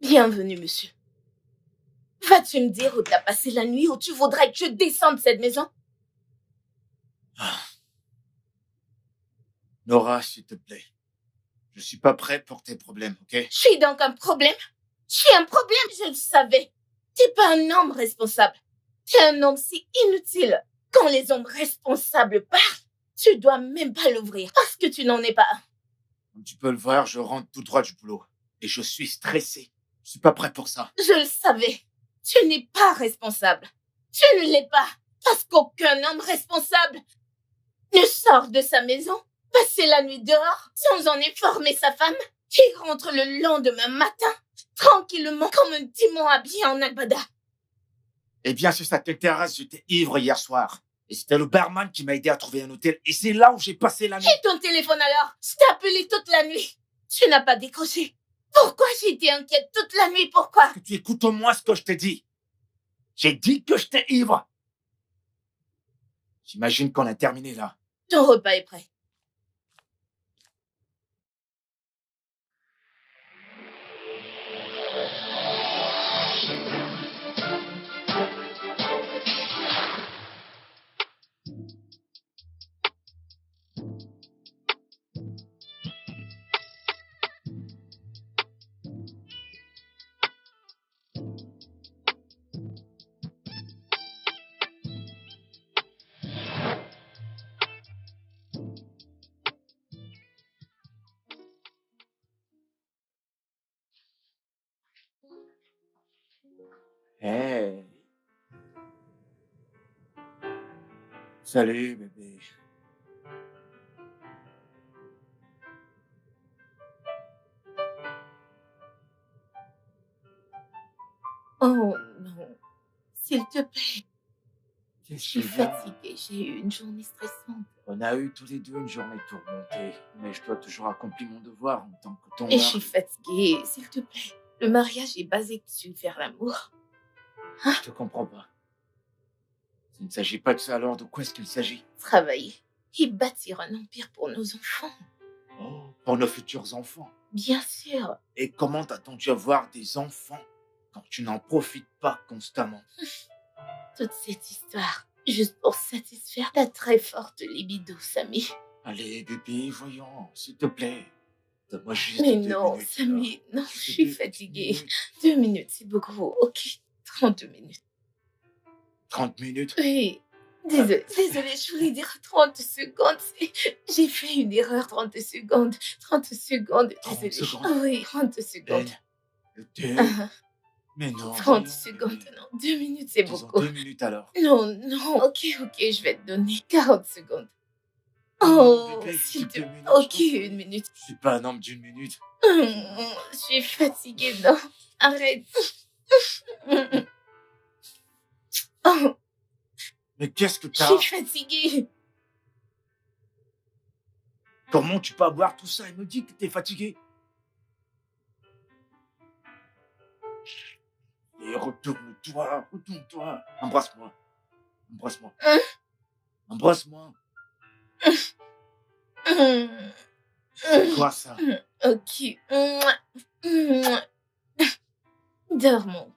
Bienvenue, monsieur. Vas-tu me dire où t'as passé la nuit ou tu voudrais que je descende cette maison? Nora, s'il te plaît. Je suis pas prêt pour tes problèmes, ok? Je suis donc un problème? Je suis un problème, je le savais. T'es pas un homme responsable. T'es un homme si inutile. Quand les hommes responsables parlent, tu dois même pas l'ouvrir parce que tu n'en es pas un. Comme tu peux le voir, je rentre tout droit du boulot. Et je suis stressé. Je suis pas prêt pour ça. Je le savais. Tu n'es pas responsable. Tu ne l'es pas. Parce qu'aucun homme responsable ne sort de sa maison, passer la nuit dehors, sans en informer sa femme, qui rentre le lendemain matin, tranquillement, comme un démon habillé en albada. Eh bien, sur cette terrasse, j'étais ivre hier soir. Et c'était le barman qui m'a aidé à trouver un hôtel. Et c'est là où j'ai passé la nuit. Et ton téléphone alors? Je t'ai appelé toute la nuit. Tu n'as pas décroché. Pourquoi j'ai été inquiète toute la nuit? Pourquoi? Que tu écoutes au moins ce que je t'ai dit. J'ai dit que j'étais ivre. J'imagine qu'on a terminé là. Ton repas est prêt. Hey. Salut, bébé. Oh non, s'il te plaît. Je Qu'est-ce suis qu'il y a? fatiguée, j'ai eu une journée stressante. On a eu tous les deux une journée tourmentée. Mais je dois toujours accomplir mon devoir en tant que ton Et je mari. suis fatiguée, s'il te plaît. Le mariage est basé sur faire l'amour. Je te comprends pas. Il ne s'agit pas de ça, alors de quoi est-ce qu'il s'agit? Travailler et bâtir un empire pour nos enfants. Oh, pour nos futurs enfants. Bien sûr. Et comment t'attends-tu à avoir des enfants quand tu n'en profites pas constamment? Toute cette histoire, juste pour satisfaire ta très forte libido, Samy. Allez, bébé, voyons, s'il te plaît. Donne-moi juste Mais 2 non, minutes. Samy, non, Juste je suis 2 petites fatiguée. minutes. 2 minutes, c'est beaucoup. Ok, 32 minutes. 30 minutes? Oui. Désolée, je voulais dire 30 secondes. J'ai fait une erreur, 30 secondes. 30 secondes, 30 désolée. secondes? Oui, 30 secondes. Mais non, 30 voyons, secondes, bébé. non, 2 minutes, c'est Disons beaucoup. 2 minutes alors. Non, ok, je vais te donner 40 secondes. Non, Oh, bébé, s'il juste te 2 minutes. Ok, je t'en prie. 1 minute. Je suis pas un homme d'une minute. Je suis fatiguée, non. Arrête. Oh, Mais qu'est-ce que je t'as? suis fatiguée. Comment tu peux avoir tout ça et me dire que t'es fatigué? Et retourne-toi. Embrasse-moi. Embrasse-moi. Hein? Embrasse-moi. C'est quoi ça? Ok. Dormons.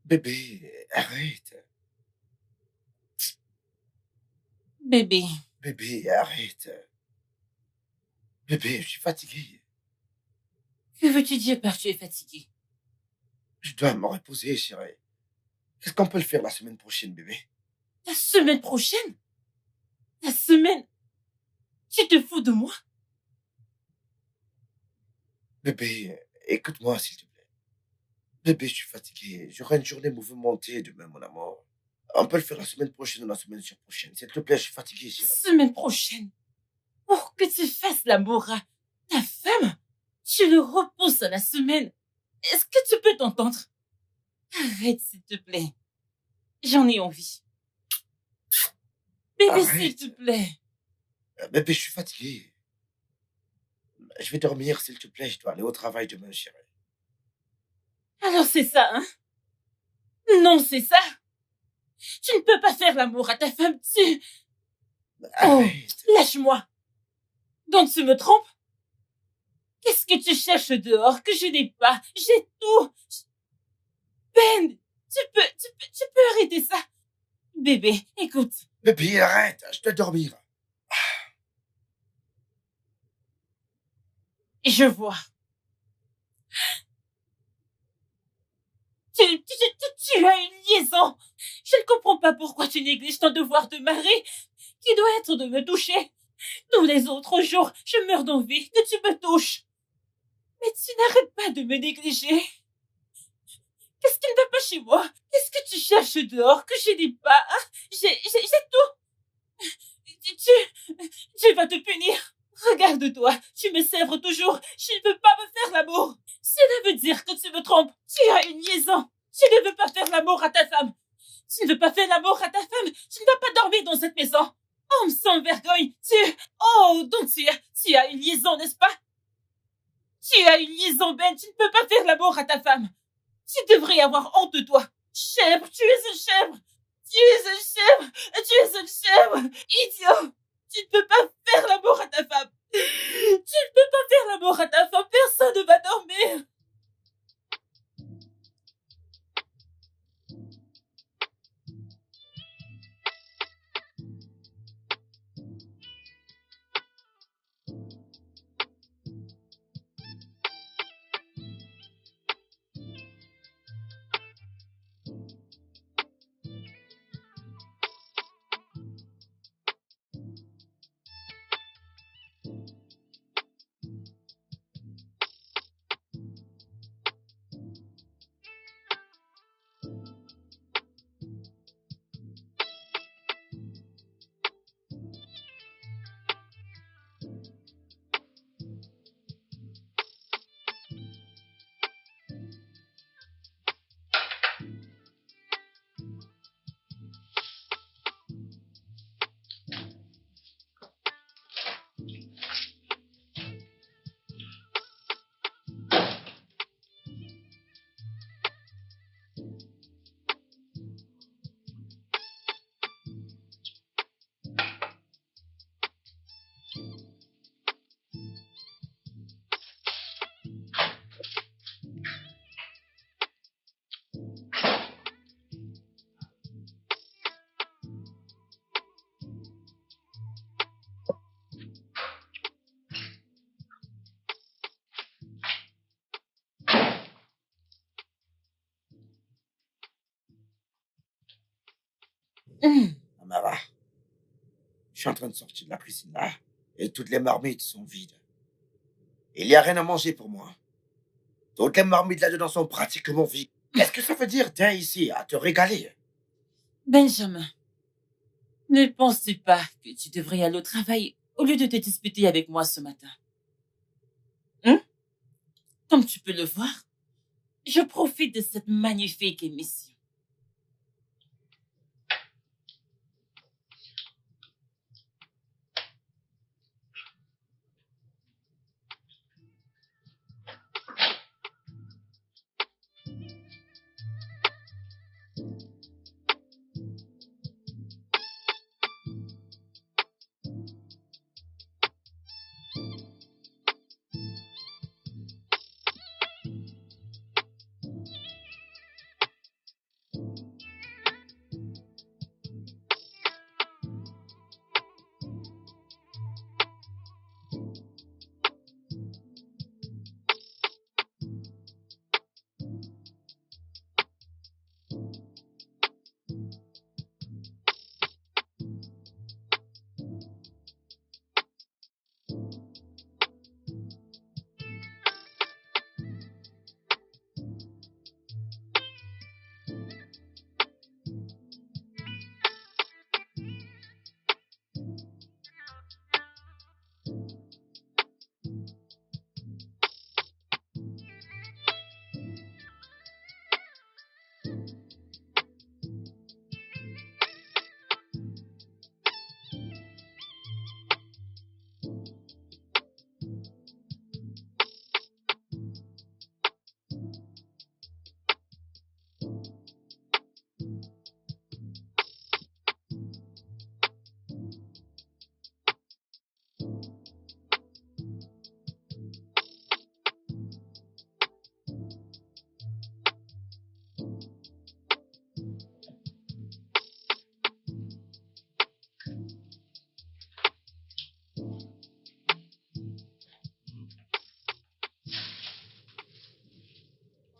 Bébé, arrête. Bébé, Bébé, arrête. Bébé, je suis fatigué. que veux-tu dire par tu es fatigué? Je dois me reposer, chérie. Qu'est-ce qu'on peut le faire la semaine prochaine, bébé? La semaine prochaine? La semaine? Tu te fous de moi? Bébé, écoute-moi, s'il te plaît. Bébé, je suis fatigué. J'aurai une journée mouvementée demain, mon amour. On peut le faire la semaine prochaine ou la semaine surprochaine. S'il te plaît, je suis fatigué, chérie. Semaine prochaine? Pour que tu fasses l'amour à ta femme, tu le repousses à la semaine. Est-ce que tu peux t'entendre? Arrête, s'il te plaît. J'en ai envie. Bébé, Arrête. s'il te plaît. Bébé, je suis fatigué. Je vais dormir, s'il te plaît. Je dois aller au travail demain, chérie. Alors c'est ça, hein? Non, c'est ça. Tu ne peux pas faire l'amour à ta femme, Oh, Arrête. lâche-moi. Donc tu me trompes? Qu'est-ce que tu cherches dehors que je n'ai pas? J'ai tout. Ben, tu peux arrêter ça. Bébé, écoute. Bébé, arrête, je dois dormir. Je vois. Tu as une liaison. Je ne comprends pas pourquoi tu négliges ton devoir de mari, qui doit être de me toucher. Tous les autres jours, je meurs d'envie que tu me touches. Mais tu n'arrêtes pas de me négliger. Qu'est-ce qui ne va pas chez moi? Qu'est-ce que tu cherches dehors que je n'ai pas? Hein? J'ai tout. Tu vas te punir. Regarde-toi, tu me sèvres toujours. Je ne veux pas me faire l'amour. Cela veut dire que tu me trompes. Tu as une liaison. Tu ne veux pas faire l'amour à ta femme. Tu ne veux pas faire l'amour à ta femme. Tu ne vas pas dormir dans cette maison. Homme sans vergogne, donc tu as une liaison, n'est-ce pas? Tu as une liaison, Ben. Tu ne peux pas faire l'amour à ta femme. Tu devrais avoir honte de toi. Chèvre, tu es une chèvre. Tu es une chèvre. Tu es une chèvre. Idiot. Tu ne peux pas faire l'amour à ta femme. Tu ne peux pas faire l'amour à ta femme. Personne ne va dormir. Amara, je suis en train de sortir de la cuisine là, et toutes les marmites sont vides. Il n'y a rien à manger pour moi. Toutes les marmites là-dedans sont pratiquement vides. Qu'est-ce que ça veut dire, t'es ici, à te régaler? Benjamin, ne penses-tu pas que tu devrais aller au travail au lieu de te disputer avec moi ce matin? Comme tu peux le voir, je profite de cette magnifique émission.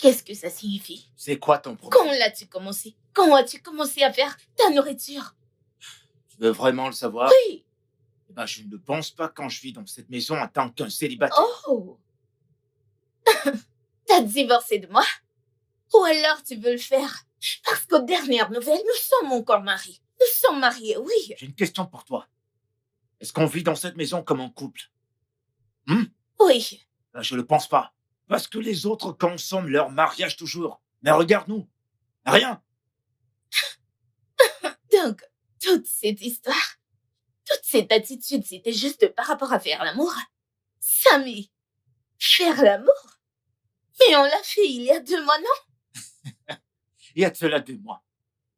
Qu'est-ce que ça signifie? C'est quoi ton problème? Quand l'as-tu commencé? Quand as-tu commencé à faire ta nourriture? Tu veux vraiment le savoir? Oui. Eh ben, je ne pense pas quand je vis dans cette maison en tant qu'un célibataire. Oh. T'as divorcé de moi? Ou alors tu veux le faire? Parce qu'aux dernières nouvelles, nous sommes encore mariés. Nous sommes mariés, oui. J'ai une question pour toi. Est-ce qu'on vit dans cette maison comme un couple? Oui. Ben, je le pense pas. Parce que les autres consomment leur mariage toujours. Mais regarde-nous. Rien. Donc, toute cette histoire, toute cette attitude, c'était juste par rapport à faire l'amour. Samy, faire l'amour? Mais on l'a fait il y a 2 mois, non? Il y a de cela 2 mois.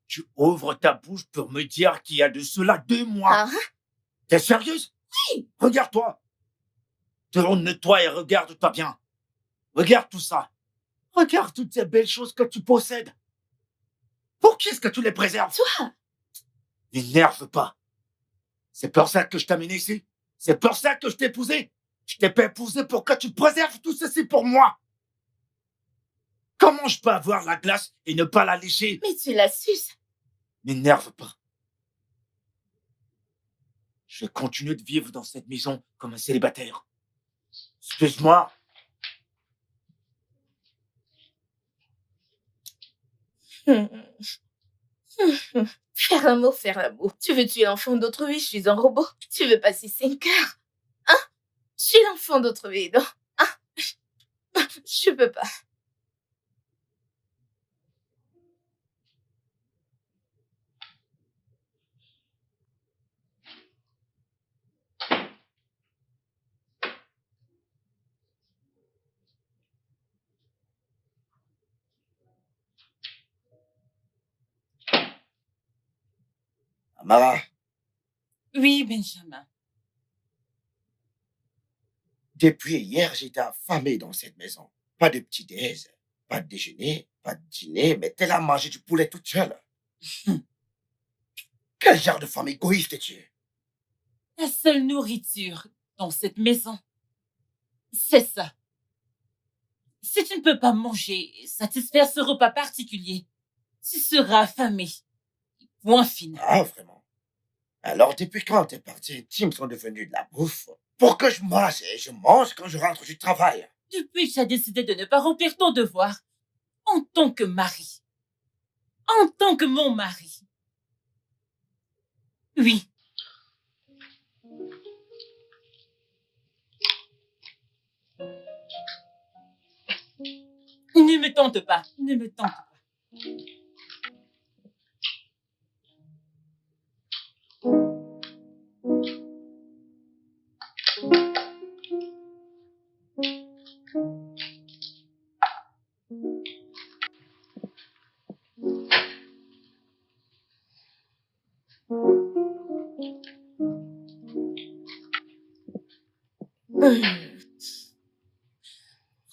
Tu ouvres ta bouche pour me dire qu'il y a de cela 2 mois. Ah, T'es sérieuse? Oui. Regarde-toi. Tourne-toi et regarde-toi bien. Regarde tout ça. Regarde toutes ces belles choses que tu possèdes. Pour qui est-ce que tu les préserves? Toi, N'énerve pas. C'est pour ça que je t'ai amené ici. C'est pour ça que je t'ai épousé. Je t'ai pas épousé pour que tu préserves tout ceci pour moi. Comment je peux avoir la glace et ne pas la lécher? mais tu la suces. N'énerve pas. Je continue de vivre dans cette maison comme un célibataire. Excuse-moi. Faire l'amour, faire l'amour. Tu veux tuer l'enfant d'autrui, je suis un robot. Tu veux passer 5 heures? Hein? Je suis l'enfant d'autrui, non? Hein? Je peux pas. Amara, Oui, Benjamin. depuis hier, j'étais affamé dans cette maison. Pas de petit-déj, pas de déjeuner, pas de dîner, mais t'es là à manger du poulet toute seule. Quel genre de femme égoïste es-tu? La seule nourriture dans cette maison, c'est ça. Si tu ne peux pas manger et satisfaire ce repas particulier, tu seras affamé. Point final. Ah, vraiment? Alors, depuis quand tes parties intimes sont devenues de la bouffe? Pour que je mange et je mange quand je rentre du travail. Depuis que tu as décidé de ne pas remplir ton devoir, en tant que mari, en tant que mon mari. Oui. Ne me tente pas, ne me tente pas.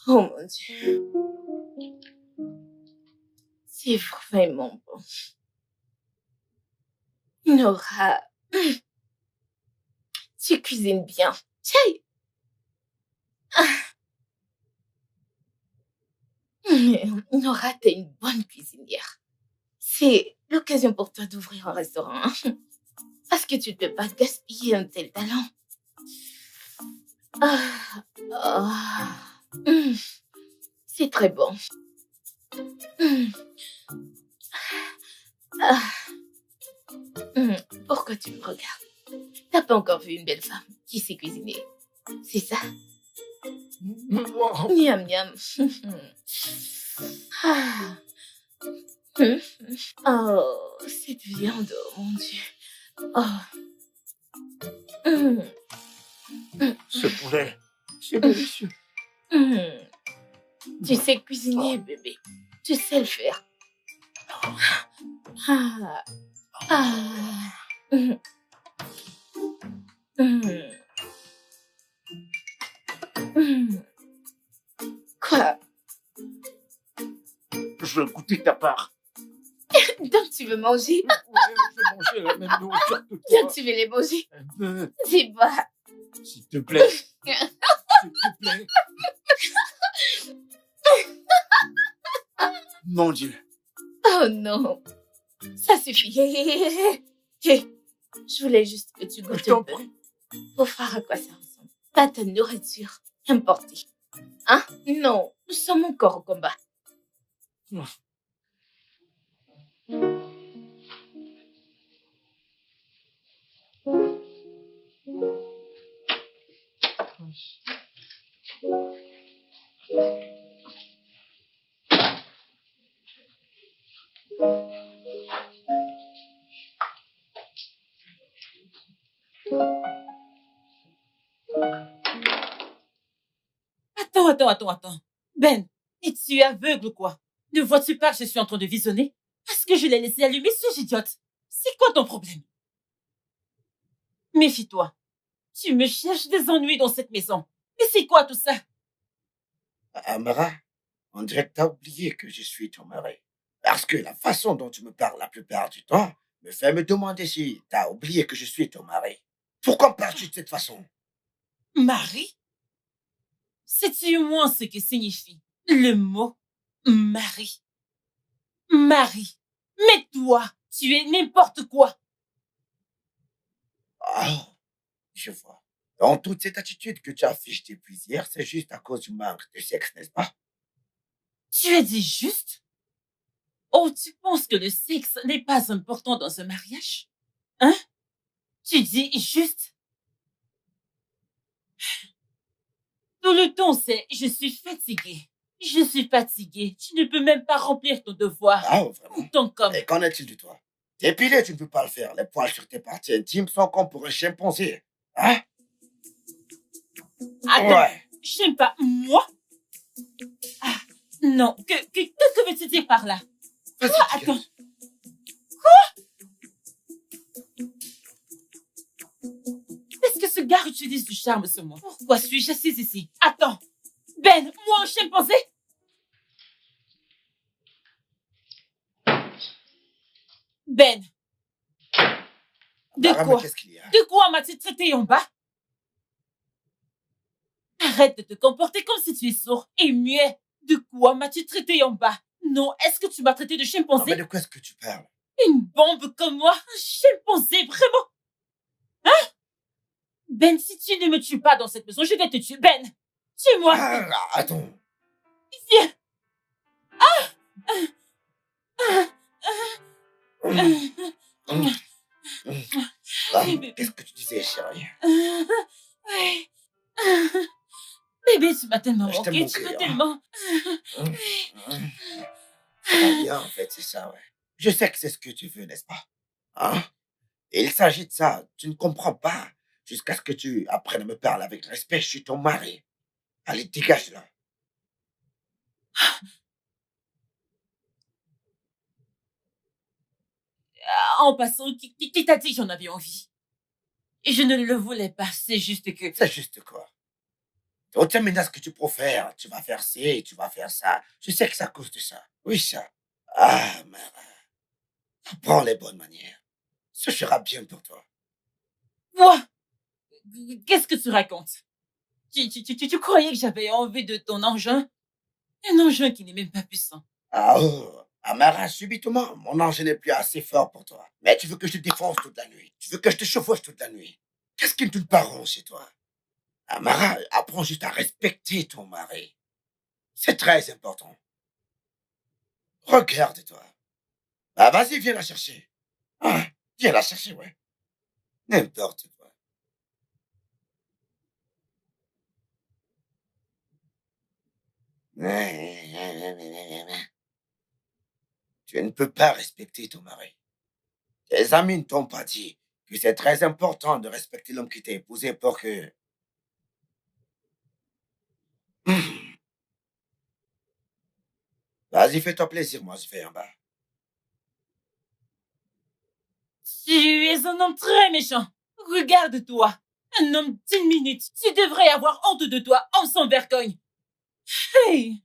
Oh mon Dieu. C'est vraiment bon. Nora, tu cuisines bien. Tiens. Nora, t'es une bonne cuisinière. C'est l'occasion pour toi d'ouvrir un restaurant. Hein? Parce que tu ne peux pas gaspiller un tel talent. C'est très bon. Pourquoi tu me regardes? T'as pas encore vu une belle femme qui sait cuisiner. C'est ça? Miam, miam. Oh, cette viande, oh mon Dieu. Oh. Ce poulet, c'est délicieux. Tu sais cuisiner, bébé. Tu sais le faire. Quoi? Je veux goûter ta part. Donc tu veux manger? Je veux manger la même nourriture que toi. Donc tu veux les manger? Euh, C'est pas. S'il te plaît. S'il te plaît. Mon Dieu. Oh non. Ça suffit. Je voulais juste que tu goûtes Je t'en un peu prie. pour voir à quoi ça ressemble. Pas ta nourriture importée. Hein? Non, nous sommes encore au combat. Attends. Ben, es-tu aveugle ou quoi? Ne vois-tu pas que je suis en train de visionner? Parce que je l'ai laissé allumer, ce idiote. C'est quoi ton problème? Méfie-toi. Tu me cherches des ennuis dans cette maison. Mais c'est quoi tout ça? Amara, on dirait que t'as oublié que je suis ton mari. Parce que la façon dont tu me parles la plupart du temps me fait me demander si t'as oublié que je suis ton mari. Pourquoi me parles-tu de cette façon? Mari? Sais-tu au moins ce que signifie le mot mari? Mari. Mais toi, tu es n'importe quoi. Oh, je vois. Donc, toute cette attitude que tu affiches depuis hier, c'est juste à cause du manque de sexe, n'est-ce pas? Tu as dit juste? Oh, tu penses que le sexe n'est pas important dans un mariage? Hein? Tu dis juste? Tout le temps, c'est je suis fatiguée. Je suis fatiguée. Tu ne peux même pas remplir ton devoir. Ah, vraiment? Tant comme. Et qu'en est-il de toi? T'épiler, tu ne peux pas le faire. Les poils sur tes parties intimes sont comme pour un chimpanzé. Hein? Attends, Ouais. j'aime pas moi? Ah, non. Que veux-tu dire par là? Vas-y, Attends. dégage. Est-ce que ce gars utilise du charme sur moi? Pourquoi suis-je assise ici? Attends. Ben, moi un chimpanzé? Ben. De Amara, mais quoi? qu'est-ce qu'il y a? De quoi m'as-tu traité en bas? Arrête de te comporter comme si tu es sourd et muet. De quoi m'as-tu traité en bas? Non, est-ce que tu m'as traité de Non, chimpanzé? mais de quoi est-ce que tu parles? Une bombe comme moi? Un chimpanzé, vraiment? Hein? Ben, si tu ne me tues pas dans cette maison, je vais te tuer. Ben, tue-moi. Ah, attends. Viens. Ah, Bébé. qu'est-ce que tu disais, chérie? Ouais. Bébé, tu m'as tellement Je t'aime manqué, mon tu m'as cœur. tellement... Ça va bien, en fait, c'est ça, ouais. Je sais que c'est ce que tu veux, n'est-ce pas? Hein? Et il s'agit de ça. Tu ne comprends pas. Jusqu'à ce que tu apprennes à me parler avec respect, je suis ton mari. Allez, dégage là. En passant, qui t'a dit que j'en avais envie? Et je ne le voulais pas, c'est juste que... C'est juste quoi? Toutes ces menaces que tu profères, tu vas faire ci, tu vas faire ça. Je sais que c'est à cause de ça. Oui, ça. Ah, Mara. Apprends les bonnes manières. Ce sera bien pour toi. Quoi? Qu'est-ce que tu racontes? Tu croyais que j'avais envie de ton engin? Un engin qui n'est même pas puissant. Ah, oh. Amara, subitement, mon ange n'est plus assez fort pour toi. Mais tu veux que je te défonce toute la nuit. Tu veux que je te chevauche toute la nuit. Qu'est-ce qui ne tourne pas rond chez toi? Amara, apprends juste à respecter ton mari. C'est très important. Regarde-toi. Ah, vas-y, viens la chercher. Ah, viens la chercher, ouais. N'importe quoi. Tu ne peux pas respecter ton mari. Tes amis ne t'ont pas dit que c'est très important de respecter l'homme qui t'a épousé pour que... Vas-y, fais-toi plaisir, moi je vais en bas. Tu es un homme très méchant. Regarde-toi. Un homme d'une minute. Tu devrais avoir honte de toi, homme sans vergogne. Hey!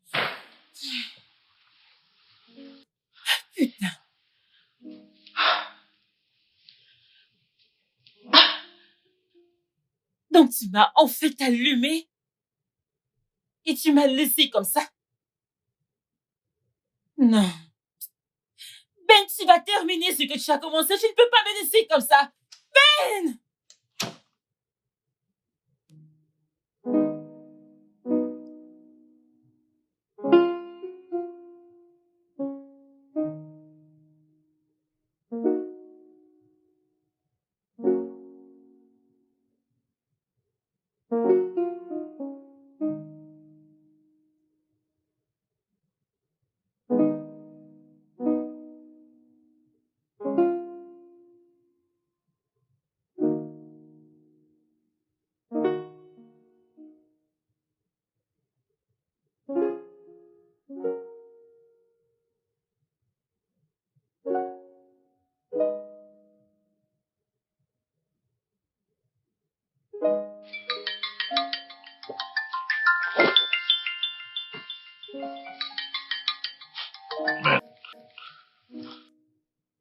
Putain. Donc tu m'as en fait allumé et tu m'as laissé comme ça. Non. Ben, tu vas terminer ce que tu as commencé. Tu ne peux pas me laisser comme ça. Ben!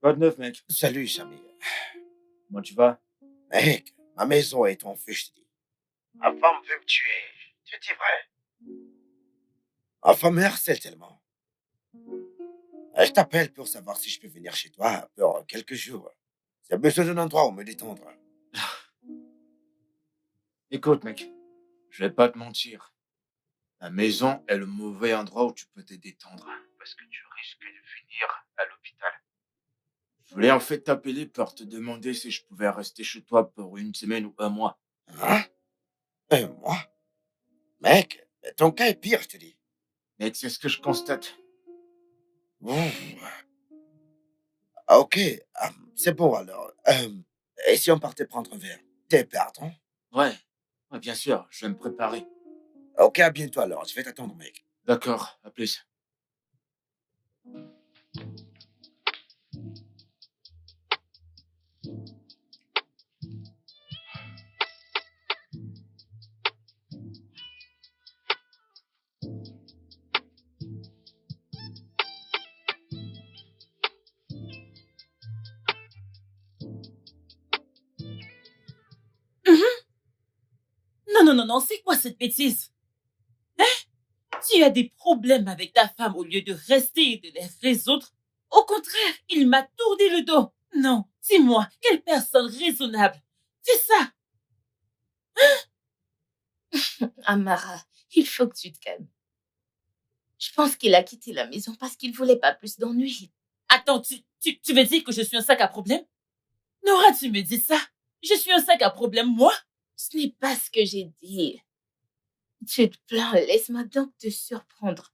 Quoi de neuf, mec? Salut, Samy. Comment tu vas? Mec, ma maison est en feu, je te dis. Ma femme veut me tuer. Tu dis vrai? Ma femme me harcèle tellement. Je t'appelle pour savoir si je peux venir chez toi pour quelques jours. J'ai besoin d'un endroit où me détendre. Écoute, mec, je vais pas te mentir. La maison est le mauvais endroit où tu peux te détendre. Parce que tu risques de finir à l'hôpital. Je voulais en fait t'appeler pour te demander si je pouvais rester chez toi pour une semaine ou un mois. Hein? Moi? Mec, ton cas est pire, je te dis. Mec, c'est ce que je constate. Ouh. Ah, ok, c'est bon alors. Et si on partait prendre un verre? T'es partant? Ouais, bien sûr, je vais me préparer. Ok, à bientôt alors. Je vais t'attendre, mec. D'accord, à plus. Non, c'est quoi cette bêtise? Tu as des problèmes avec ta femme au lieu de rester et de les résoudre. Au contraire, il m'a tourné le dos. Non, dis-moi, quelle personne raisonnable fait ça? Amara, il faut que tu te calmes. Je pense qu'il a quitté la maison parce qu'il voulait pas plus d'ennuis. Attends, tu veux dire que je suis un sac à problème? Nora, tu me dis ça? Je suis un sac à problème, moi? Ce n'est pas ce que j'ai dit. Tu te plains, laisse-moi donc te surprendre.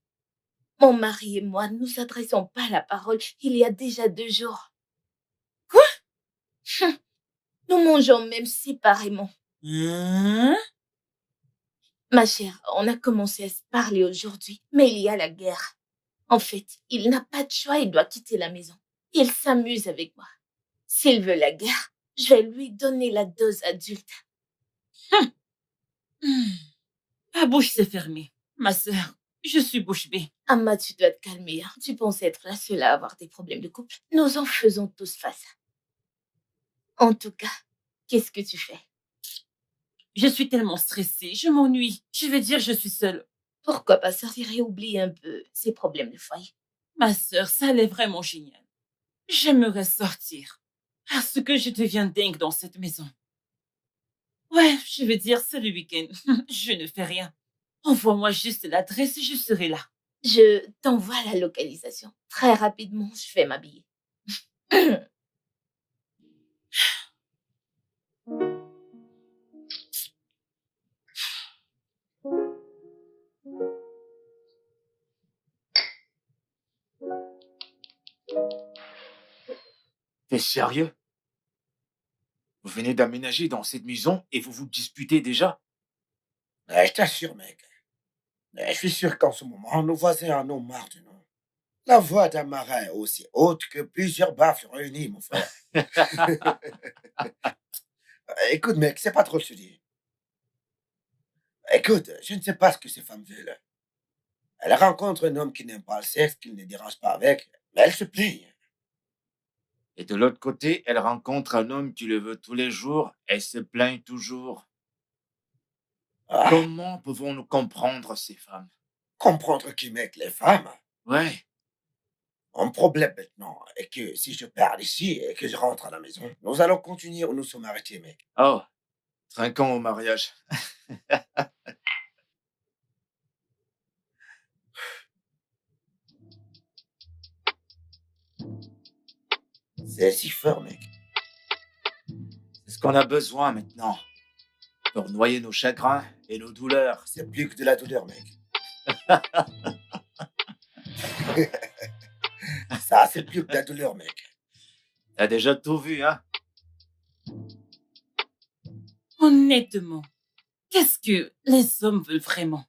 Mon mari et moi, nous adressons pas la parole il y a déjà 2 jours. Quoi? Nous mangeons même séparément. Hein? Ma chère, on a commencé à se parler aujourd'hui, mais il y a la guerre. En fait, il n'a pas de choix, il doit quitter la maison. Il s'amuse avec moi. S'il veut la guerre, je vais lui donner la dose adulte. Ma bouche s'est fermée. Ma sœur, je suis bouche bée. Amma, tu dois te calmer. Hein. Tu penses être la seule à avoir des problèmes de couple. Nous en faisons tous face. En tout cas, qu'est-ce que tu fais? Je suis tellement stressée, je m'ennuie. Je vais dire je suis seule. Pourquoi pas sortir et oublier un peu ces problèmes de foyer? Ma sœur, ça allait vraiment génial. J'aimerais sortir. Parce que je deviens dingue dans cette maison. Ouais, je veux dire, c'est le week-end. Je ne fais rien. Envoie-moi juste l'adresse et je serai là. Je t'envoie la localisation. Très rapidement, je vais m'habiller. T'es sérieux? Vous venez d'aménager dans cette maison et vous vous disputez déjà? Je t'assure, mec. Je suis sûr qu'en ce moment, nos voisins en ont marre de nous. La voix d'Amara est aussi haute que plusieurs baffes réunis, mon frère. Écoute, mec, c'est pas trop se dire. Écoute, je ne sais pas ce que ces femmes veulent. Elles rencontrent un homme qui n'aime pas le sexe, qui ne les dérange pas avec, mais elles se plaignent. Et de l'autre côté, elle rencontre un homme qui le veut tous les jours et se plaint toujours. Ah, Comment pouvons-nous comprendre ces femmes? comprendre qui, mec, les femmes. Ouais, Mon problème maintenant est que si je pars d'ici et que je rentre à la maison, nous allons continuer où nous sommes arrêtés, mec. Oh, trinquons au mariage. C'est si fort, mec. C'est ce qu'on a besoin maintenant. Pour noyer nos chagrins et nos douleurs. C'est plus que de la douleur, mec. Ça, c'est plus que de la douleur, mec. T'as déjà tout vu, hein? Honnêtement, qu'est-ce que les hommes veulent vraiment?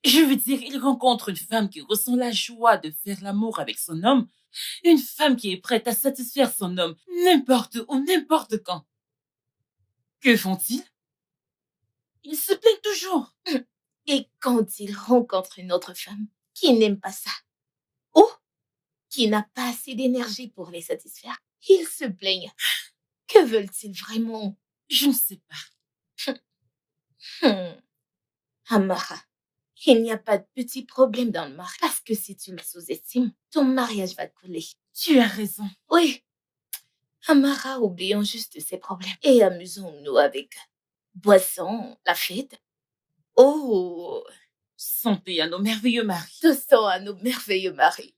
Je veux dire, ils rencontrent une femme qui ressent la joie de faire l'amour avec son homme, une femme qui est prête à satisfaire son homme n'importe où, n'importe quand. Que font-ils? Ils se plaignent toujours. Et quand ils rencontrent une autre femme qui n'aime pas ça, ou qui n'a pas assez d'énergie pour les satisfaire, ils se plaignent. Que veulent-ils vraiment? Je ne sais pas. Amara, il n'y a pas de petit problème dans le mariage. Parce que si tu le sous-estimes, ton mariage va couler. Tu as raison. Oui. Amara, oublions juste ses problèmes et amusons-nous avec boisson, la fête. Oh, Santé à nos merveilleux maris. toastons à nos merveilleux maris.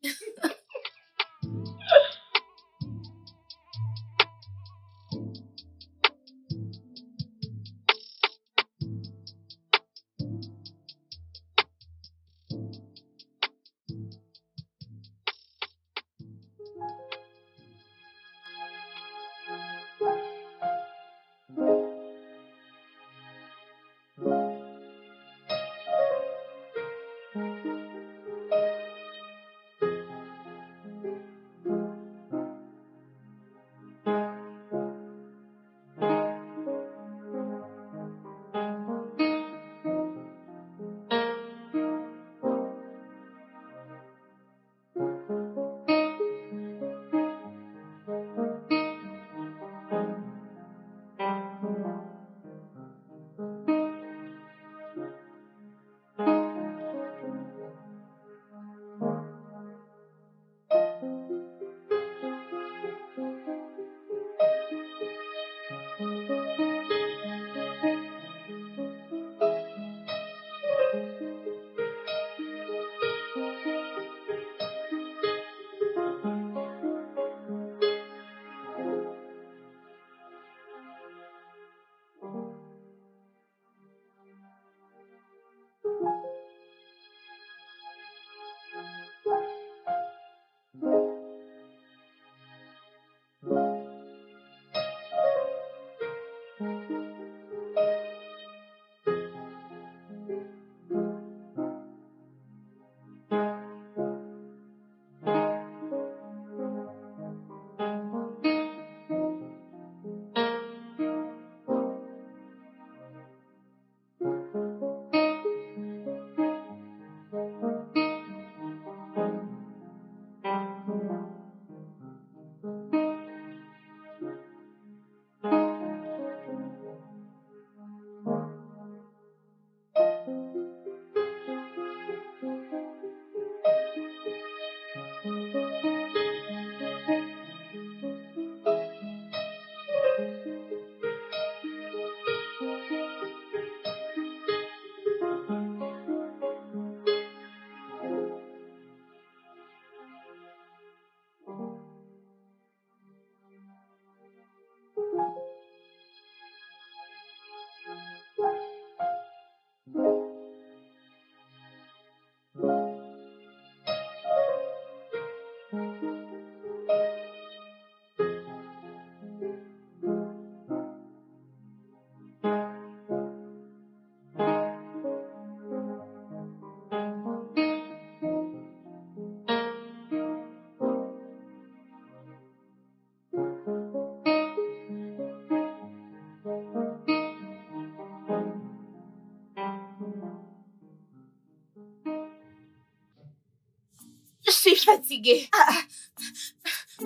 Je suis fatiguée.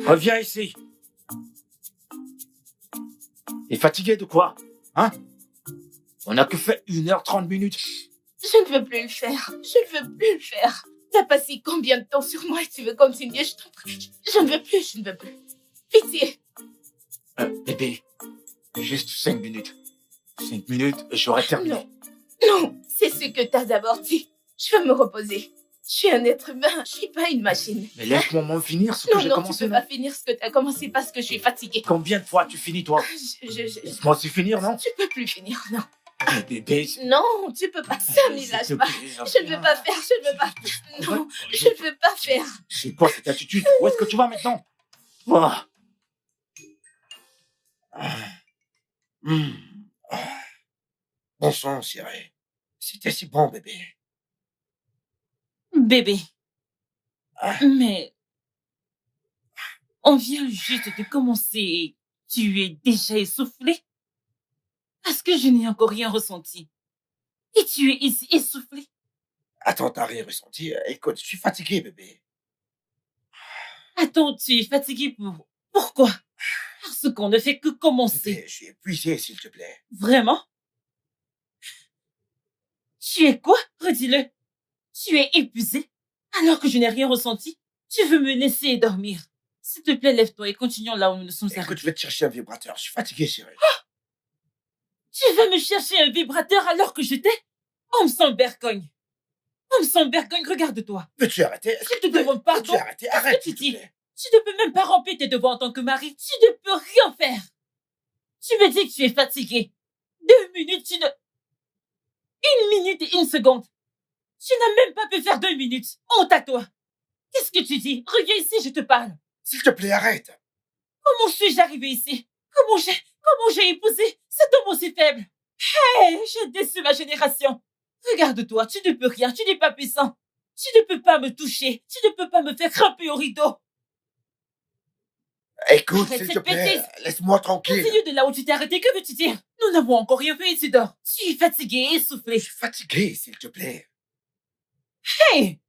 Reviens ici. T'es fatigué de quoi? Hein? On n'a que fait 1h30. Je ne veux plus le faire. Je ne veux plus le faire. T'as passé combien de temps sur moi et tu veux continuer, je t'en prie. Je ne veux plus, je ne veux plus. Pitié. Bébé, juste 5 minutes. 5 minutes et j'aurai terminé. Non, non, c'est ce que t'as d'abord dit. Je veux me reposer. Je suis un être humain, je suis pas une machine. Mais laisse-moi m'en finir ce que Non, j'ai non, commencé. tu peux pas finir ce que t'as commencé parce que je suis fatiguée. Combien de fois tu finis, toi? Laisse-moi aussi finir, non? Tu peux plus finir, non. Mais bébé... Non, tu peux pas. Ça m'y lâche pas. Je ne veux pas faire, je ne veux pas. Non, je ne veux pas faire. C'est quoi cette attitude? Où est-ce que tu vas maintenant? Voilà. Bon sang, Cyril. C'était si bon, bébé. Bébé. Ah. Mais... On vient juste de commencer et tu es déjà essoufflé? Parce que je n'ai encore rien ressenti. Et tu es ici essoufflé? Attends, t'as rien ressenti? Écoute, je suis fatigué, bébé. Attends, tu es fatigué pour... Pourquoi? Parce qu'on ne fait que commencer. Bébé, je suis épuisé, s'il te plaît. Vraiment? Tu es quoi? Redis-le. Tu es épuisé? Alors que je n'ai rien ressenti? Tu veux me laisser dormir? S'il te plaît, lève-toi et continuons là où nous nous sommes Écoute, arrêtés. je vais te chercher un vibrateur. Je suis fatigué, Cyril. Tu veux me chercher un vibrateur alors que je t'ai? On me sent bergogne. On me sent bergogne, regarde-toi. Peux-tu arrêter? Je te demande pardon. Peux-tu arrêter? Qu'est-ce Arrête, que tu s'il te dis? plaît. Tu ne peux même pas remplir tes devoirs en tant que mari. Tu ne peux rien faire. Tu me dis que tu es fatigué. 2 minutes, tu ne... 1 minute et 1 seconde. Tu n'as même pas pu faire 2 minutes. Honte à toi. Qu'est-ce que tu dis? Reviens ici, je te parle. S'il te plaît, arrête. Comment suis-je arrivée ici? Comment j'ai épousé cet homme aussi faible? Hey, j'ai déçu ma génération. Regarde-toi, tu ne peux rien, tu n'es pas puissant. Tu ne peux pas me toucher, tu ne peux pas me faire grimper au rideau. Écoute, Arrête s'il te cette plaît, bêtise. laisse-moi tranquille. Continue de là où tu t'es arrêté, que veux-tu dire? Nous n'avons encore rien fait et tu dors. Tu es fatigué, essoufflé. Je suis fatigué, s'il te plaît. Hey!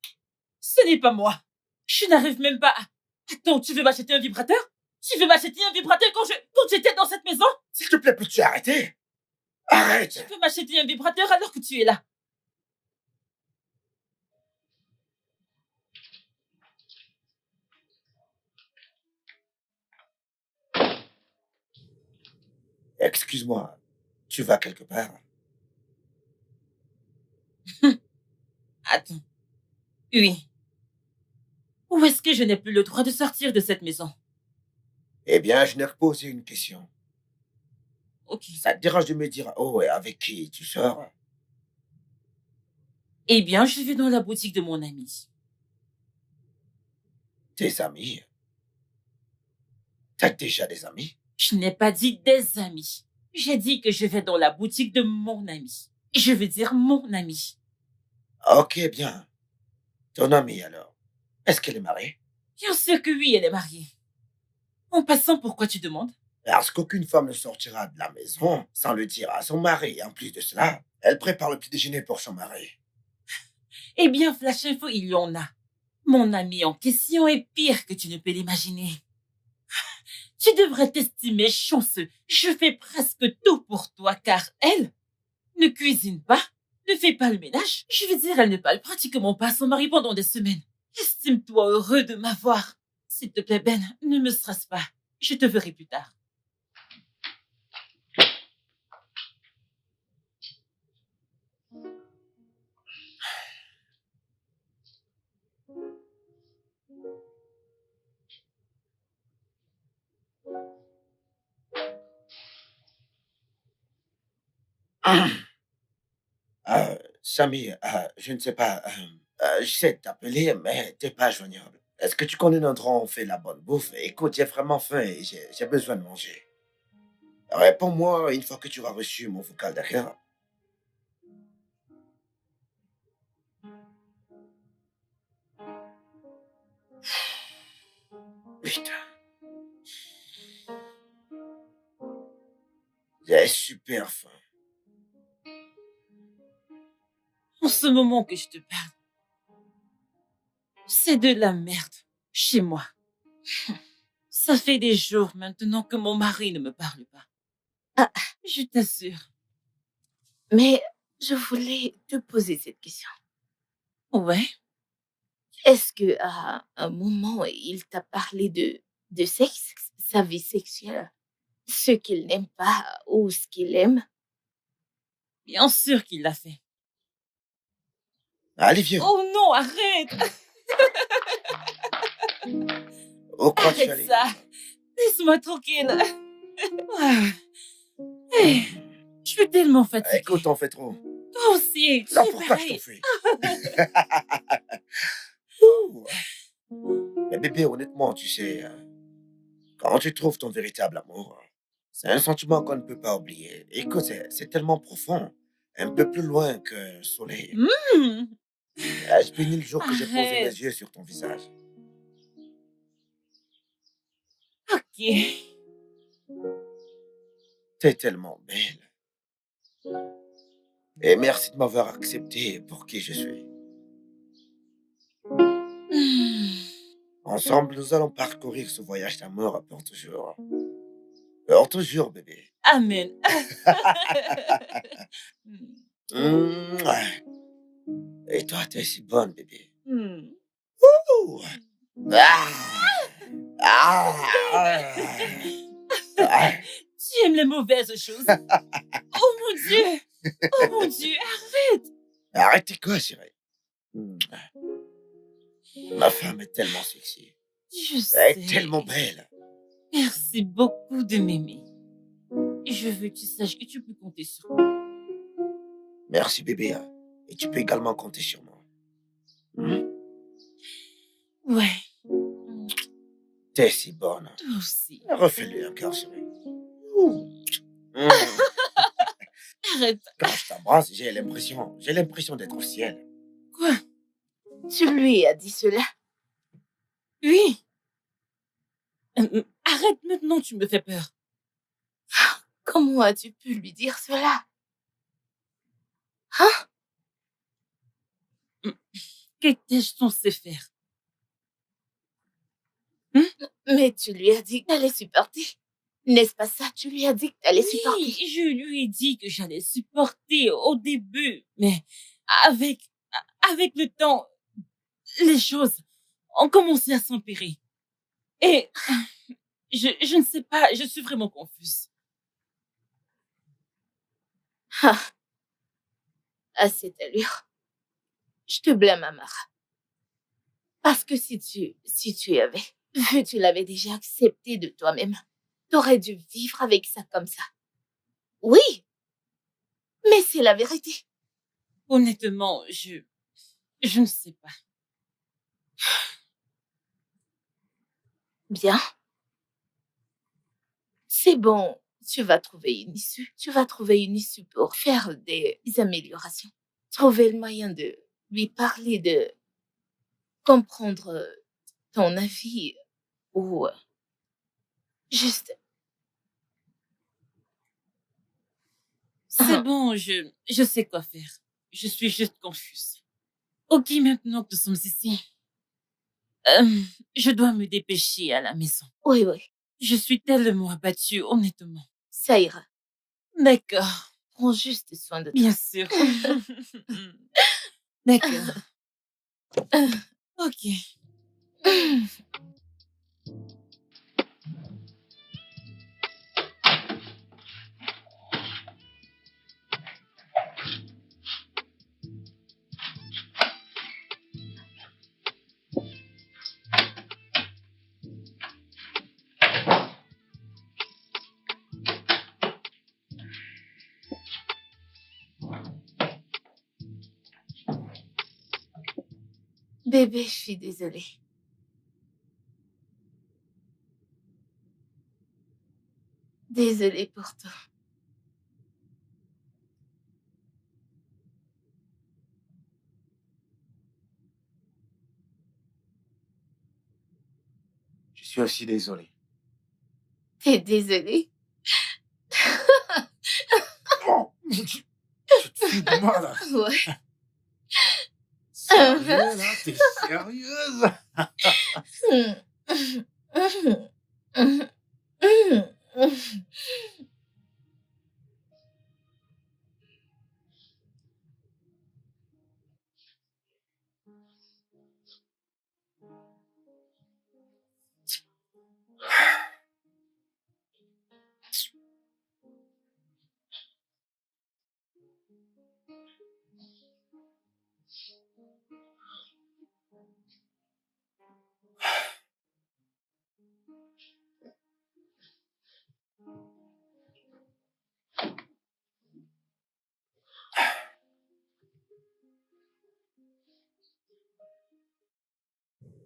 Ce n'est pas moi. Je n'arrive même pas à... Attends, tu veux m'acheter un vibrateur? Tu veux m'acheter un vibrateur quand j'étais dans cette maison? S'il te plaît, peux-tu arrêter? Arrête. Tu peux m'acheter un vibrateur alors que tu es là. Excuse-moi, tu vas quelque part? Attends. Oui. Où est-ce que je n'ai plus le droit de sortir de cette maison? Eh bien, je n'ai reposé une question. Ok. Ça te dérange de me dire, oh, et avec qui tu sors? Eh bien, je vais dans la boutique de mon ami. Tes amis? T'as déjà des amis? Je n'ai pas dit des amis. J'ai dit que je vais dans la boutique de mon ami. Je veux dire mon ami. Ok, bien. Ton amie, alors? Est-ce qu'elle est mariée? Bien sûr que oui, elle est mariée. En passant, pourquoi tu demandes? Parce qu'aucune femme ne sortira de la maison sans le dire à son mari. En plus de cela, elle prépare le petit déjeuner pour son mari. Eh bien, Flash Info, il y en a. Mon ami en question est pire que tu ne peux l'imaginer. Tu devrais t'estimer chanceux. Je fais presque tout pour toi car elle ne cuisine pas, ne fait pas le ménage. Je veux dire, elle ne parle pratiquement pas à son mari pendant des semaines. Estime-toi heureux de m'avoir. S'il te plaît, Ben, ne me stresse pas. Je te verrai plus tard. Samy, je ne sais pas, j'essaie de t'appeler, mais t'es pas joignable. Est-ce que tu connais un endroit où on fait la bonne bouffe? Écoute, j'ai vraiment faim et j'ai besoin de manger. Réponds-moi une fois que tu auras reçu mon vocal, d'accord? Putain. J'ai super faim. En ce moment que je te parle, c'est de la merde chez moi. Ça fait des jours maintenant que mon mari ne me parle pas. Ah, je t'assure. Mais je voulais te poser cette question. Ouais. Est-ce que à un moment, il t'a parlé de sexe, sa vie sexuelle, ce qu'il n'aime pas ou ce qu'il aime? Bien sûr qu'il l'a fait. Allez, viens. Oh non, arrête! Où crois-tu Arrête aller? ça! Laisse-moi tranquille. Ah. Hey, je suis tellement fatiguée. Écoute, t'en fais trop. Toi aussi, tu Alors es pourquoi je pareil. t'enfuis? Ouh. Mais bébé, honnêtement, tu sais, quand tu trouves ton véritable amour, c'est un sentiment qu'on ne peut pas oublier. Écoute, c'est tellement profond, un peu plus loin que le soleil. Hmm, Je bénis le jour que j'ai posé mes arrête. yeux sur ton visage. Ok. T'es tellement belle. Et merci de m'avoir accepté pour qui je suis. Hmm, Ensemble, nous allons parcourir ce voyage d'amour pour toujours. Pour toujours, bébé. Amen. Mouah. Et toi, t'es si bonne, bébé. Hmm. Ouh. Ah. Ah. Ah. Tu aimes les mauvaises choses. Oh mon Dieu. Oh mon Dieu. Arrêtez quoi, chérie? Ma femme est tellement sexy. Je Elle est sais. tellement belle. Merci beaucoup de m'aimer. Je veux que tu saches que tu peux compter sur moi. Merci, bébé. Et tu peux également compter sur moi. Ouais. T'es si bonne. Toi aussi. Refais-le encore, chérie. Ouh. Mmh. Arrête. Quand je t'embrasse, j'ai l'impression d'être au ciel. Quoi? Tu lui as dit cela? Oui. Arrête maintenant, tu me fais peur. Comment as-tu pu lui dire cela? Hein? Qu'étais-je censée faire? Mais tu lui as dit que t'allais supporter. N'est-ce pas ça? Tu lui as dit que t'allais supporter. Oui, je lui ai dit que j'allais supporter au début, mais avec, avec le temps, les choses ont commencé à s'empirer. Et je ne sais pas, je suis vraiment confuse. Ah, à cette allure, je te blâme, Amara. Parce que si tu avais vu, tu l'avais déjà accepté de toi-même, t'aurais dû vivre avec ça comme ça. Oui, mais c'est la vérité. Honnêtement, je ne sais pas. Bien. C'est bon. Tu vas trouver une issue. Tu vas trouver une issue pour faire des améliorations. Trouver le moyen de lui parler, de comprendre ton avis ou juste... C'est bon, je sais quoi faire. Je suis juste confuse. Ok, maintenant que nous sommes ici, je dois me dépêcher à la maison. Oui, oui, Je suis tellement abattue, honnêtement. ça ira. D'accord, Prends juste soin de toi. bien sûr. D'accord. Ok. Bébé, je suis désolée. Désolée pour toi. Je suis aussi désolé. T'es désolée? Oh, tu te fous de moi, là. Ouais. Sérieux, là? T'es sérieuse?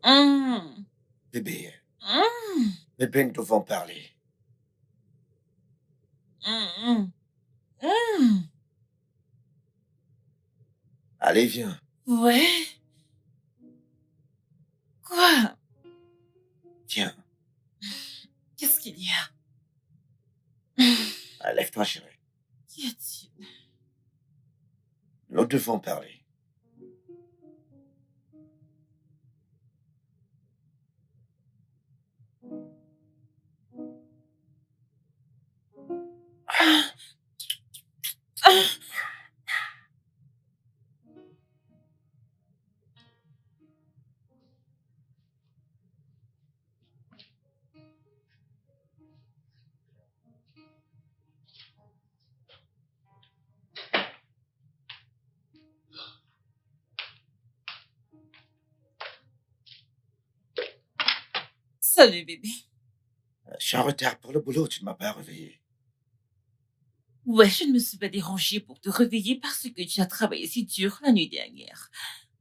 Hum, Bébé, hum, bébé, nous devons parler. hum, hum. Allez, viens. Ouais? Quoi? Tiens. Qu'est-ce qu'il y a? Lève-toi, chérie. Qu'y a-t-il? Nous devons parler. Salut, bébé. Je suis en retard pour le boulot, tu ne m'as pas réveillé. Ouais, je ne me suis pas dérangée pour te réveiller parce que tu as travaillé si dur la nuit dernière.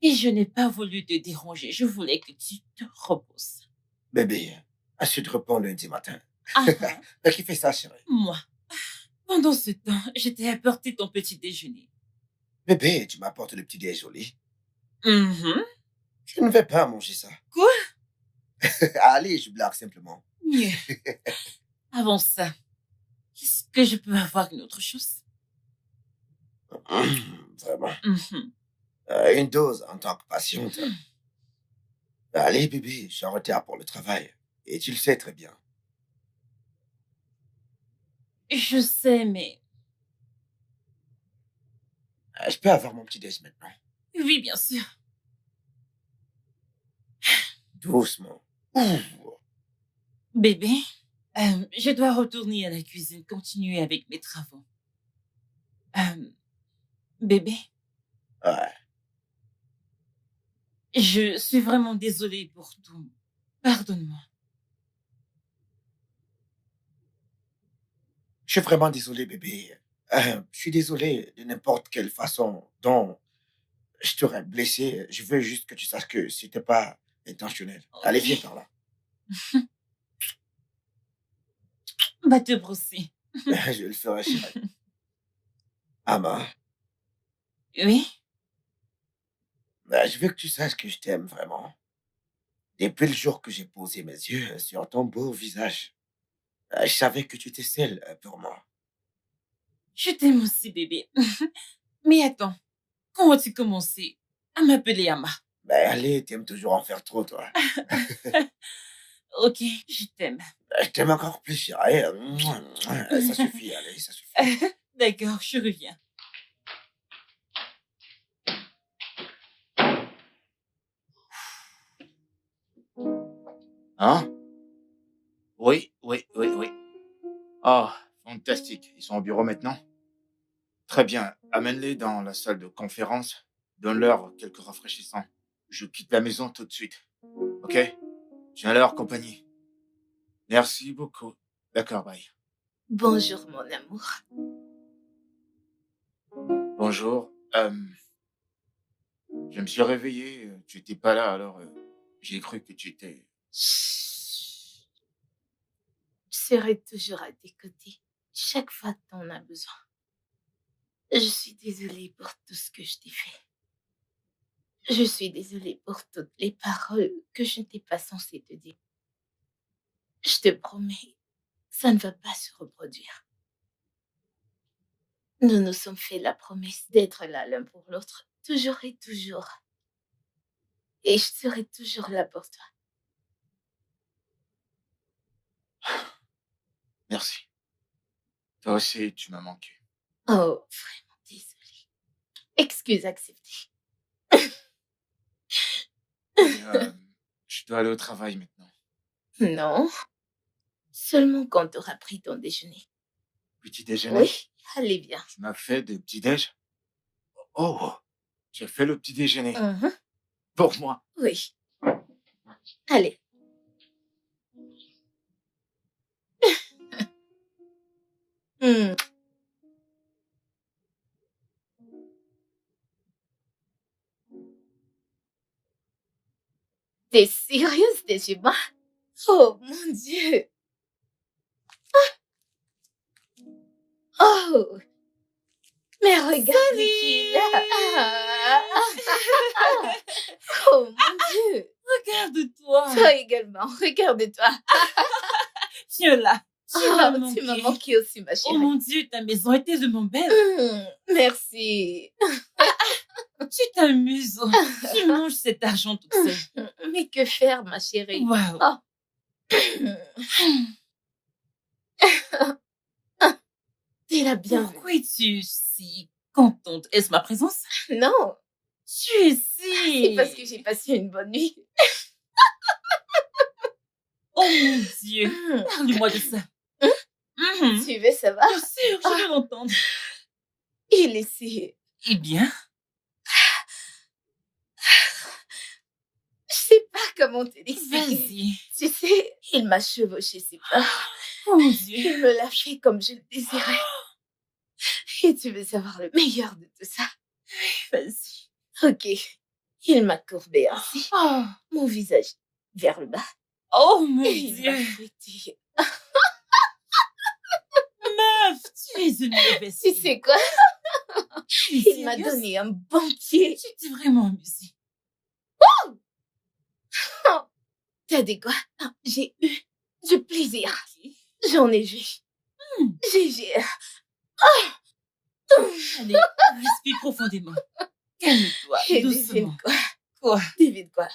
Et je n'ai pas voulu te déranger. Je voulais que tu te reposes. Bébé, as-tu de repos lundi matin? Ah, ah, Mais qui fait ça, chérie? moi. Pendant ce temps, je t'ai apporté ton petit déjeuner. Bébé, tu m'apportes le petit déjeuner. Mhm. Je ne vais pas manger ça. Quoi? Allez, je blague simplement. Mieux. Avant ça, est-ce que je peux avoir une autre chose? Vraiment. Mhm. Une dose en tant que patiente. Allez, bébé, je suis en retard pour le travail. Et tu le sais très bien. Je sais, mais Je peux avoir mon petit déj maintenant. oui, bien sûr. Doucement. Ouh. Bébé, je dois retourner à la cuisine, continuer avec mes travaux. Bébé, Ouais. je suis vraiment désolée pour tout. Pardonne-moi. Je suis vraiment désolé, bébé. Je suis désolé de n'importe quelle façon dont je t'aurais blessé. Je veux juste que tu saches que c'était pas intentionnel. Allez, viens Ok. par là. Va te brosser. Je le ferai, chérie. Ama, Oui? je veux que tu saches que je t'aime vraiment. Depuis le jour que j'ai posé mes yeux sur ton beau visage, je savais que tu étais celle pour moi. Je t'aime aussi, bébé. Mais attends, quand as-tu commencé à m'appeler Ama? Allez, t'aimes toujours en faire trop, toi. Ok, je t'aime. Je t'aime encore plus, chérie. Ça suffit, allez, ça suffit. D'accord, je reviens. Hein? Oui, oui, oui, oui. Ah, fantastique. Ils sont au bureau maintenant? Très bien. Amène-les dans la salle de conférence. Donne-leur quelques rafraîchissants. Je quitte la maison tout de suite. Ok? Je viens à leur compagnie. Merci beaucoup. D'accord, bye. Bonjour, mon amour. Bonjour. Je me suis réveillé. Tu étais pas là, alors j'ai cru que tu étais. Chut. Je serai toujours à tes côtés, chaque fois que t'en as besoin. Je suis désolée pour tout ce que je t'ai fait. Je suis désolée pour toutes les paroles que je n'étais pas censée te dire. Je te promets, ça ne va pas se reproduire. Nous nous sommes fait la promesse d'être là l'un pour l'autre, toujours et toujours. Et je serai toujours là pour toi. Merci. Toi aussi, tu m'as manqué. Oh, vraiment désolée. Excuse acceptée. Et, je dois aller au travail maintenant. Non, seulement quand tu auras pris ton déjeuner. Petit déjeuner? Oui, allez, viens. Tu m'as fait des petits déj? Oh, J'ai fait le petit déjeuner. Mhm. Pour moi. Oui. Allez. Hmm. T'es sérieuse, t'es chez moi? Oh mon Dieu. Oh. Mais regarde qui est là. Oh mon Dieu. Regarde-toi. Toi également, regarde-toi. Viens là. Tu m'as Tu manqué. m'as manqué aussi, ma Oh chérie. mon Dieu, ta maison est tellement belle. Merci. Tu t'amuses. Tu manges cet argent toute seule. Mais que faire, ma chérie? Waouh. Oh. T'es la bienvenue. Pourquoi es-tu si contente? Est-ce ma présence? Non, Tu es si... c'est parce que j'ai passé une bonne nuit. Oh mon Dieu. Parle-moi de ça. Mhm. Tu veux savoir? Bien sûr, je veux l'entendre. Il est si... Eh bien, Je sais pas comment te l'expliquer. vas-y. Tu sais, il m'a chevauché ses pas. Oh mon Dieu. Il me l'a fait comme je le désirais. Et tu veux savoir le meilleur de tout ça? Vas-y. Ok. Il m'a courbé ainsi, Oh, mon visage vers le bas. oh mon Et il m'a Dieu. fouetté. Meuf, tu es une mauvaise Tu fille. sais quoi? Tu es Il m'a sérieuse? donné un bon pied. Tu t'es vraiment amusée. T'as dit quoi? J'ai eu du plaisir. J'en ai vu. J'ai... Allez, respire profondément. Calme-toi, Et doucement. devine quoi? Quoi? Devine quoi?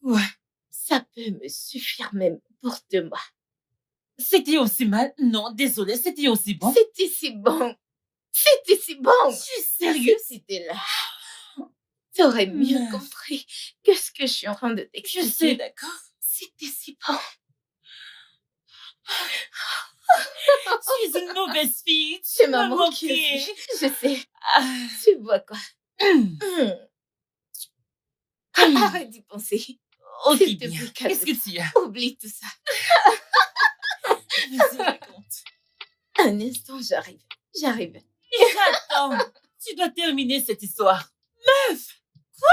Quoi? Ça peut me suffire même pour 2 mois. C'était aussi mal? Non, désolé, c'était aussi bon. C'était si bon. C'était si bon. Tu es sérieux? Si t'étais là, t'aurais mieux Meuf. compris que ce que je suis en train de Je t'expliquer. sais, d'accord. C'était si bon. Tu es une mauvaise fille. Tu Tu m'as m'as manqué manqué. aussi. Je sais. Ah. Tu bois quoi? Hum. Arrête d'y penser. Ok, S'il te bien. plaît, calme-toi. Qu'est-ce que tu as? Oublie tout ça. Vas-y, raconte. Un instant, j'arrive. J'arrive. J'attends. Tu dois terminer cette histoire. Meuf! Quoi?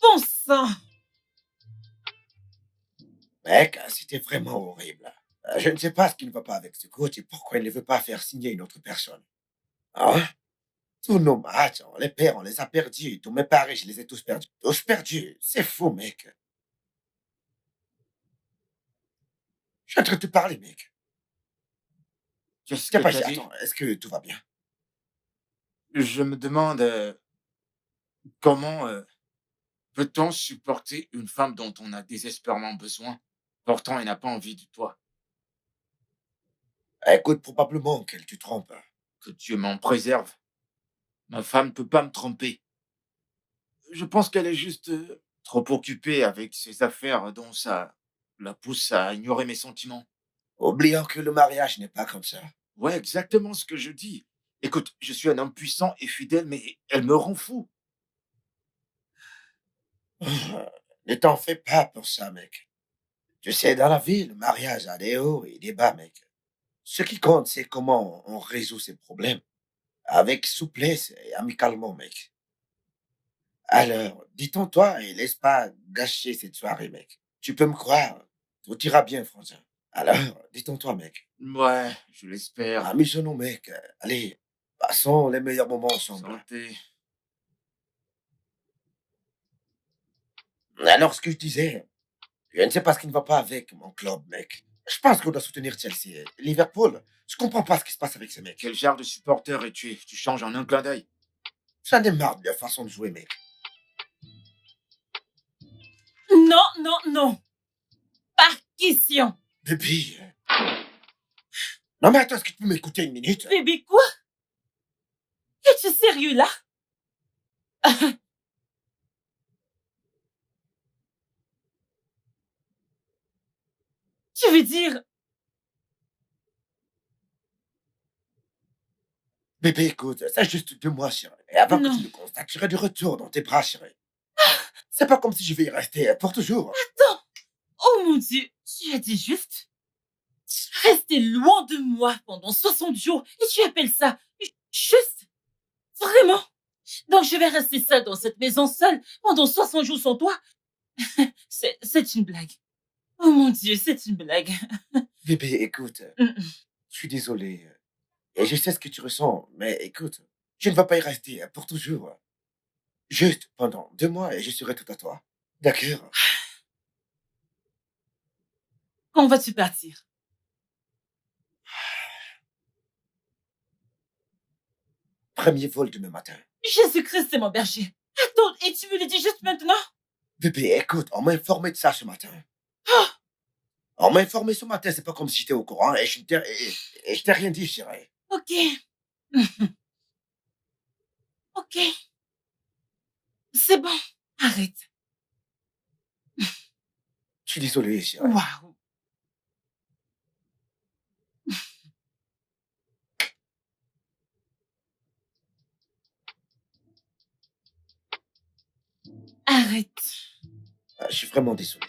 Bon sang! Mec, c'était vraiment horrible. Je ne sais pas ce qui ne va pas avec ce coach et pourquoi il ne veut pas faire signer une autre personne. Hein? Tous nos matchs, on les perd, on les a perdus. Tous mes paris, je les ai tous perdus. Tous perdus. C'est fou, mec. Je suis en train de te parler, mec. Qu'est-ce Tiens, que pas, t'as dit? attends, est-ce que tout va bien? Je me demande comment peut-on supporter une femme dont on a désespérément besoin, pourtant elle n'a pas envie de toi. Écoute, probablement qu'elle te trompe. Que Dieu m'en préserve. Ma femme ne peut pas me tromper. Je pense qu'elle est juste trop occupée avec ses affaires dont ça la pousse à ignorer mes sentiments. Oubliant que le mariage n'est pas comme ça. Ouais, exactement ce que je dis. Écoute, je suis un homme puissant et fidèle, mais elle me rend fou. Ne t'en fais pas pour ça, mec. Tu sais, dans la vie, le mariage a des hauts et des bas, mec. Ce qui compte, c'est comment on résout ces problèmes. Avec souplesse et amicalement, mec. Alors, dis-toi et laisse pas gâcher cette soirée, mec. Tu peux me croire. Tout ira bien, François. Alors, dis-toi, mec. Ouais, je l'espère. Amusons-nous, mec. Allez, passons les meilleurs moments ensemble. Santé. Alors, ce que je disais, je ne sais pas ce qui ne va pas avec mon club, mec. Je pense qu'on doit soutenir Chelsea. Liverpool, je comprends pas ce qui se passe avec ces mecs. Quel genre de supporter es-tu? Tu changes en un clin d'œil. J'en ai marre de leur façon de jouer, mec. Non, non, non. Par question. Bébé. Non, mais attends, est-ce que tu peux m'écouter une minute? Bébé, quoi? Es-tu sérieux là? Tu veux dire... Bébé, écoute, ça juste 2 mois, chérie. Et avant que Non. tu le constates, je serai du retour dans tes bras, chérie. C'est pas comme si je vais y rester pour toujours. Attends. Oh mon Dieu, tu as dit juste rester loin de moi pendant 60 jours et tu appelles ça juste? Vraiment? Donc je vais rester seule dans cette maison seule pendant 60 jours sans toi? C'est une blague. Oh mon Dieu, c'est une blague. Bébé, écoute, Mm. je suis désolé. Et je sais ce que tu ressens, mais écoute, je ne vais pas y rester pour toujours. Juste pendant 2 mois et je serai tout à toi. D'accord? Quand vas-tu partir? Premier vol demain matin. Jésus-Christ, c'est mon berger. Attends, et tu me le dis juste maintenant? Bébé, écoute, on m'a informé de ça ce matin. Ah, On m'a informé ce matin, c'est pas comme si j'étais au courant et je t'ai rien dit, chérie. ok. Ok. C'est bon. Arrête. Je suis désolé, chérie. Waouh. Arrête. Je suis vraiment désolé.